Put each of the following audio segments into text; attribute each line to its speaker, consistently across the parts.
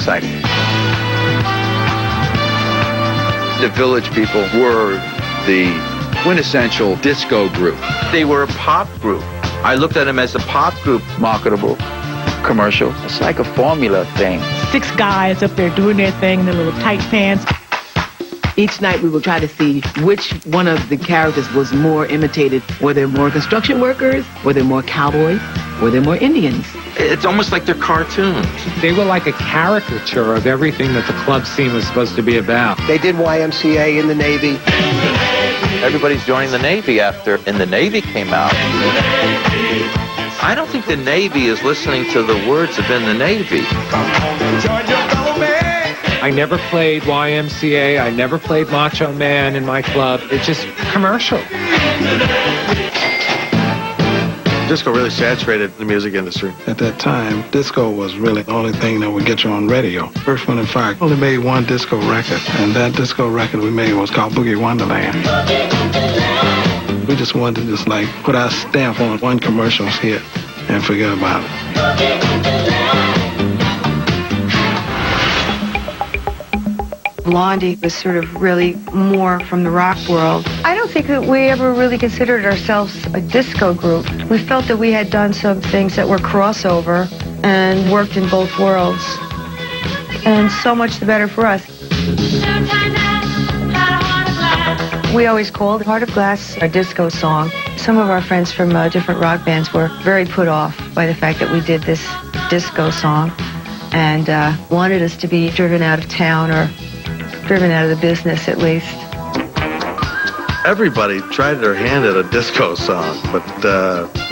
Speaker 1: exciting.
Speaker 2: The Village People were the quintessential disco group.
Speaker 1: They were a pop group. I looked at them as a pop group.
Speaker 2: Marketable, commercial. It's like a formula thing.
Speaker 3: 6 guys up there doing their thing in their little tight pants.
Speaker 4: Each night we would try to see which one of the characters was more imitated. Were there more construction workers? Were there more cowboys? Were there more Indians?
Speaker 1: It's almost like they're cartoons.
Speaker 5: They were like a caricature of everything that the club scene was supposed to be about.
Speaker 6: They did YMCA in the Navy.
Speaker 1: Everybody's joining the Navy after In the Navy came out. I don't think the Navy is listening to the words of In the Navy.
Speaker 5: I never played YMCA. I never played Macho Man in my club. It's just commercial.
Speaker 7: Disco really saturated the music industry.
Speaker 8: At that time, disco was really the only thing that would get you on radio. Earth, Wind & Fire only made one disco record, and that disco record we made was called Boogie Wonderland. We just wanted to just like put our stamp on one commercial hit and forget about it.
Speaker 9: Blondie was sort of really more from the rock world. I don't think that we ever really considered ourselves a disco group. We felt that we had done some things that were crossover and worked in both worlds. And so much the better for us. We always called Heart of Glass a disco song. Some of our friends from different rock bands were very put off by the fact that we did this disco song and wanted us to be driven out of town or driven out of the business, at least.
Speaker 7: Everybody tried their hand at a disco song, but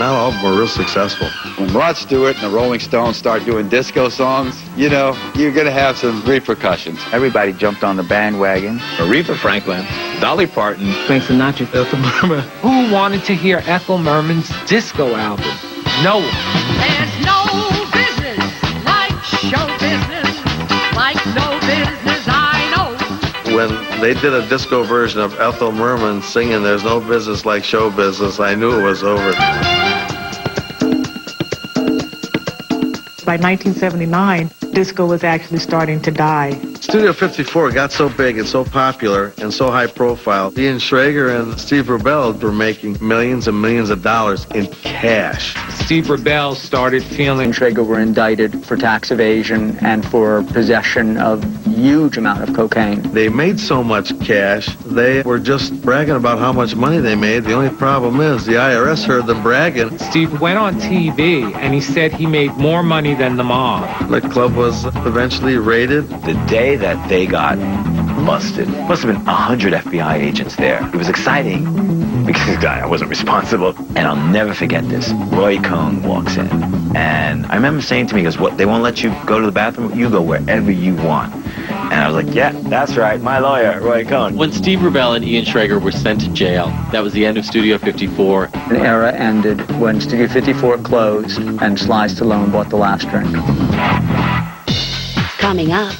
Speaker 7: not all of them were real successful.
Speaker 2: When Rod Stewart and the Rolling Stones start doing disco songs, you know, you're going to have some repercussions. Everybody jumped on the bandwagon.
Speaker 1: Aretha Franklin, Dolly Parton,
Speaker 4: Frank Sinatra,
Speaker 7: Ethel Merman.
Speaker 5: Who wanted to hear Ethel Merman's disco album? No one.
Speaker 10: There's no business like show business, like no business I know.
Speaker 7: When they did a disco version of Ethel Merman singing There's No Business Like Show Business, I knew it was over.
Speaker 3: By 1979, disco was actually starting to die.
Speaker 7: Studio 54 got so big and so popular and so high profile, Ian Schrager and Steve Rebell were making millions and millions of dollars in cash.
Speaker 5: Steve Rebell started feeling...
Speaker 11: Schrager were indicted for tax evasion and for possession of huge amount of cocaine.
Speaker 7: They made so much cash, they were just bragging about how much money they made. The only problem is the IRS heard them bragging.
Speaker 5: Steve went on TV and he said he made more money than the mob.
Speaker 7: The club was eventually raided.
Speaker 1: the day that they got busted, must have been 100 FBI agents there. It was exciting because I wasn't responsible. And I'll never forget this. Roy Cohn walks in. And I remember saying to me, he goes, "What, they won't let you go to the bathroom? You go wherever you want." And I was like, "Yeah, that's right, my lawyer, Roy Cohn."
Speaker 12: When Steve Rebell and Ian Schrager were sent to jail, that was the end of Studio 54.
Speaker 11: An era ended when Studio 54 closed and Sly Stallone bought the last drink.
Speaker 13: Coming up,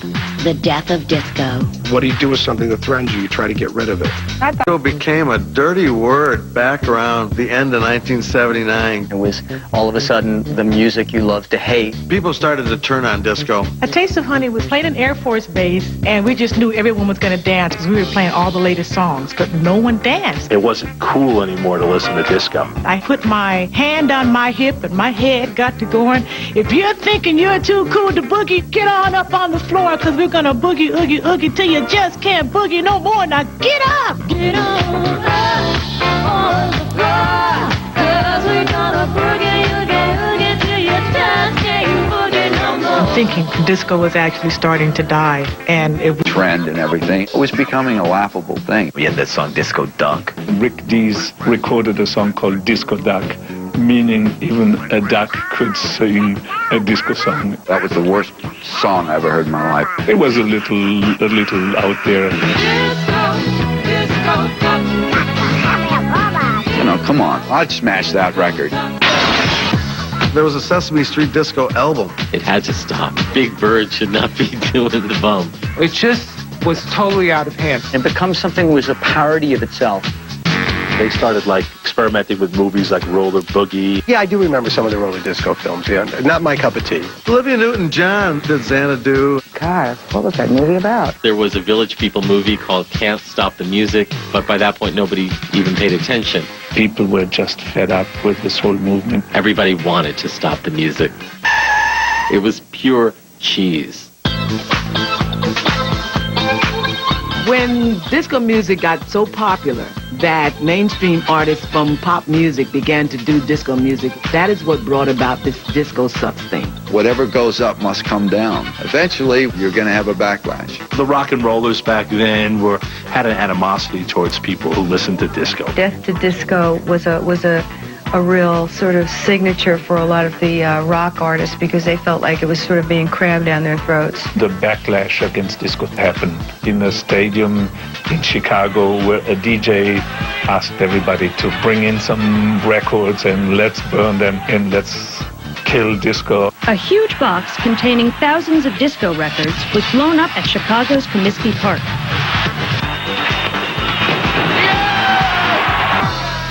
Speaker 13: the death of disco.
Speaker 6: What do you do with something that threatens you? You try to get rid of it.
Speaker 7: Disco became a dirty word back around the end of 1979.
Speaker 11: It was all of a sudden the music you love to hate.
Speaker 7: People started to turn on disco.
Speaker 3: A Taste of Honey was playing an Air Force base, and we just knew everyone was going to dance because we were playing all the latest songs, but no one danced.
Speaker 14: It wasn't cool anymore to listen to disco.
Speaker 3: I put my hand on my hip, and my head got to going. If you're thinking you're too cool to boogie, get on up on the floor, because we're going to boogie, oogie, oogie, till you just can't boogie no more. Now get up! Get on the floor, because we're going to boogie, oogie, oogie, till you just can't boogie no more. I'm thinking disco was actually starting to die, and it was
Speaker 2: trend and everything. It was becoming a laughable thing.
Speaker 1: We had that song Disco Duck.
Speaker 14: Rick Dees recorded a song called Disco Duck, meaning even a duck could sing a disco song.
Speaker 2: That was the worst song I ever heard in my life.
Speaker 14: It was a little out there.
Speaker 2: You know, come on, I'd smash that record.
Speaker 7: There was a Sesame Street disco album.
Speaker 12: It had to stop. Big Bird should not be doing the bump.
Speaker 5: It just was totally out of hand.
Speaker 11: It becomes something that was a parody of itself.
Speaker 14: They started like experimenting with movies like Roller Boogie.
Speaker 6: Yeah, I do remember some of the roller disco films. Yeah, not my cup of tea.
Speaker 7: Olivia Newton-John did Xanadu.
Speaker 9: God, what was that movie about?
Speaker 12: There was a Village People movie called Can't Stop the Music, but by that point nobody even paid attention.
Speaker 14: People were just fed up with this whole movement.
Speaker 12: Everybody wanted to stop the music. It was pure cheese.
Speaker 4: When disco music got so popular that mainstream artists from pop music began to do disco music, that is what brought about this disco sucks thing.
Speaker 2: Whatever goes up must come down. Eventually, you're going to have a backlash.
Speaker 14: The rock and rollers back then had an animosity towards people who listened to disco.
Speaker 9: Death to Disco was a real sort of signature for a lot of the rock artists because they felt like it was sort of being crammed down their throats.
Speaker 14: The backlash against disco happened in a stadium in Chicago where a DJ asked everybody to bring in some records and let's burn them and let's kill disco.
Speaker 15: A huge box containing thousands of disco records was blown up at Chicago's Comiskey Park.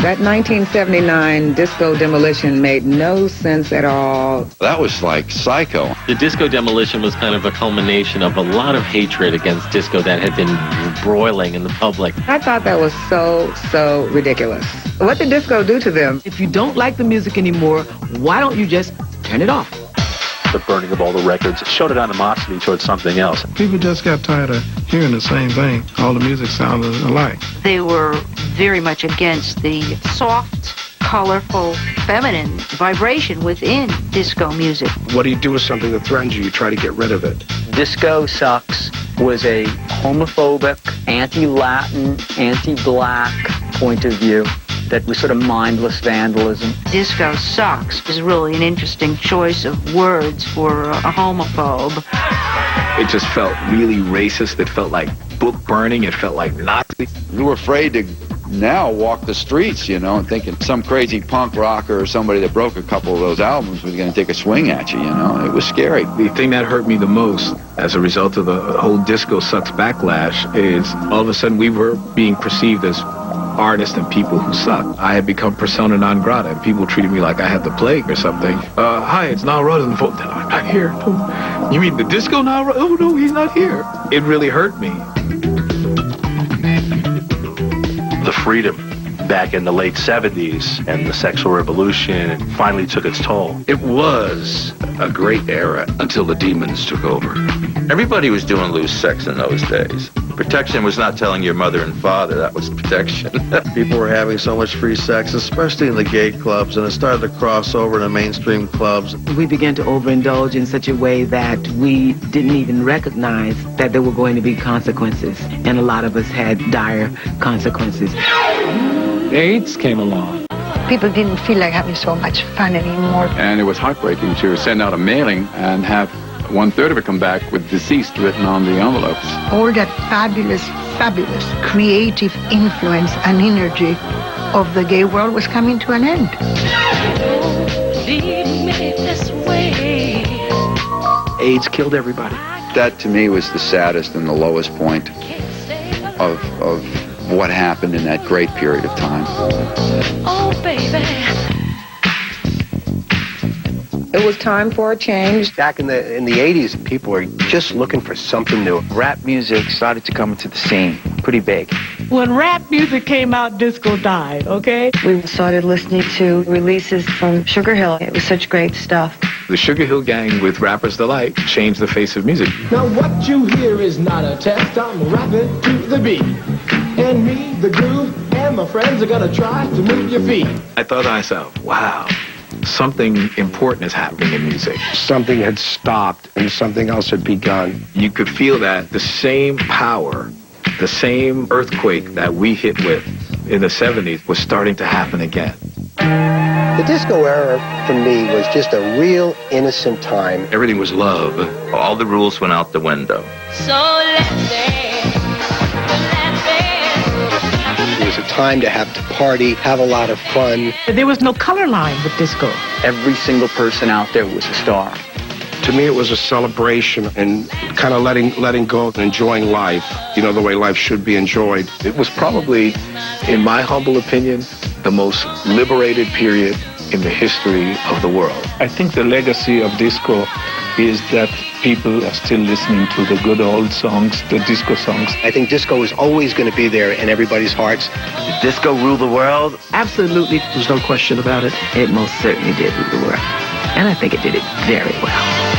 Speaker 4: That 1979 disco demolition made no sense at all.
Speaker 2: That was like psycho.
Speaker 12: The disco demolition was kind of a culmination of a lot of hatred against disco that had been broiling in the public.
Speaker 4: I thought that was so ridiculous. What did disco do to them? If you don't like the music anymore, why don't you just turn it off?
Speaker 14: The burning of all the records showed an animosity towards something else.
Speaker 8: People just got tired of hearing the same thing. All the music sounded alike.
Speaker 16: They were very much against the soft, colorful, feminine vibration within disco music.
Speaker 6: What do you do with something that threatens you? You try to get rid of it.
Speaker 11: Disco Sucks was a homophobic, anti-Latin, anti-black point of view that was sort of mindless vandalism.
Speaker 16: Disco Sucks is really an interesting choice of words for a homophobe.
Speaker 1: It just felt really racist. It felt like book burning. It felt like Nazi.
Speaker 2: You were afraid to now walk the streets, and thinking some crazy punk rocker or somebody that broke a couple of those albums was going to take a swing at you, It was scary.
Speaker 1: The thing that hurt me the most as a result of the whole disco sucks backlash is all of a sudden we were being perceived as artists and people who suck. I had become persona non grata, and people treated me like I had the plague or something. Hi, it's Nile Rodgers. I'm not here. Oh, you mean the disco Nile Rodgers? Oh, no, he's not here. It really hurt me.
Speaker 14: The freedom back in the late 70s and the sexual revolution finally took its toll.
Speaker 6: It was a great era until the demons took over.
Speaker 2: Everybody was doing loose sex in those days. Protection was not telling your mother and father. That was protection.
Speaker 7: People were having so much free sex, especially in the gay clubs, and it started to cross over to mainstream clubs.
Speaker 4: We began to overindulge in such a way that we didn't even recognize that there were going to be consequences, and a lot of us had dire consequences.
Speaker 5: AIDS came along.
Speaker 17: People didn't feel like having so much fun anymore.
Speaker 18: And it was heartbreaking to send out a mailing and have 1/3 of it come back with deceased written on the envelopes.
Speaker 17: All that fabulous creative influence and energy of the gay world was coming to an end.
Speaker 1: AIDS killed everybody.
Speaker 2: That to me was the saddest and the lowest point of what happened in that great period of time.
Speaker 16: Oh, baby.
Speaker 4: It was time for a change.
Speaker 6: Back in the 80s, people were just looking for something new.
Speaker 11: Rap music started to come into the scene pretty big.
Speaker 3: When rap music came out, disco died, okay?
Speaker 9: We started listening to releases from Sugar Hill. It was such great stuff.
Speaker 1: The Sugar Hill Gang with Rapper's Delight changed the face of music.
Speaker 19: Now what you hear is not a test. I'm rapping to the beat. And me, the groove, and my friends are gonna try to move your feet.
Speaker 1: I thought to myself, wow, something important is happening in music.
Speaker 6: Something had stopped and something else had begun.
Speaker 1: You could feel that the same power, the same earthquake that we hit with in the 70s was starting to happen again.
Speaker 6: The disco era, for me, was just a real innocent time.
Speaker 1: Everything was love.
Speaker 2: All the rules went out the window.
Speaker 16: So let's dance.
Speaker 6: It was a time to have to party, have a lot of fun.
Speaker 3: There was no color line with disco.
Speaker 11: Every single person out there was a star.
Speaker 6: To
Speaker 20: To me, it was a celebration and kind of letting go and enjoying life, you know, the way life should be enjoyed.
Speaker 21: It was probably, in my humble opinion, the most liberated period in the history of the world.
Speaker 14: I think the legacy of disco is that people are still listening to the good old songs, the disco songs.
Speaker 6: I think disco is always going to be there in everybody's hearts.
Speaker 1: Did disco rule the world?
Speaker 4: Absolutely.
Speaker 6: There's no question about it.
Speaker 4: It most certainly did rule the world. And I think it did it very well.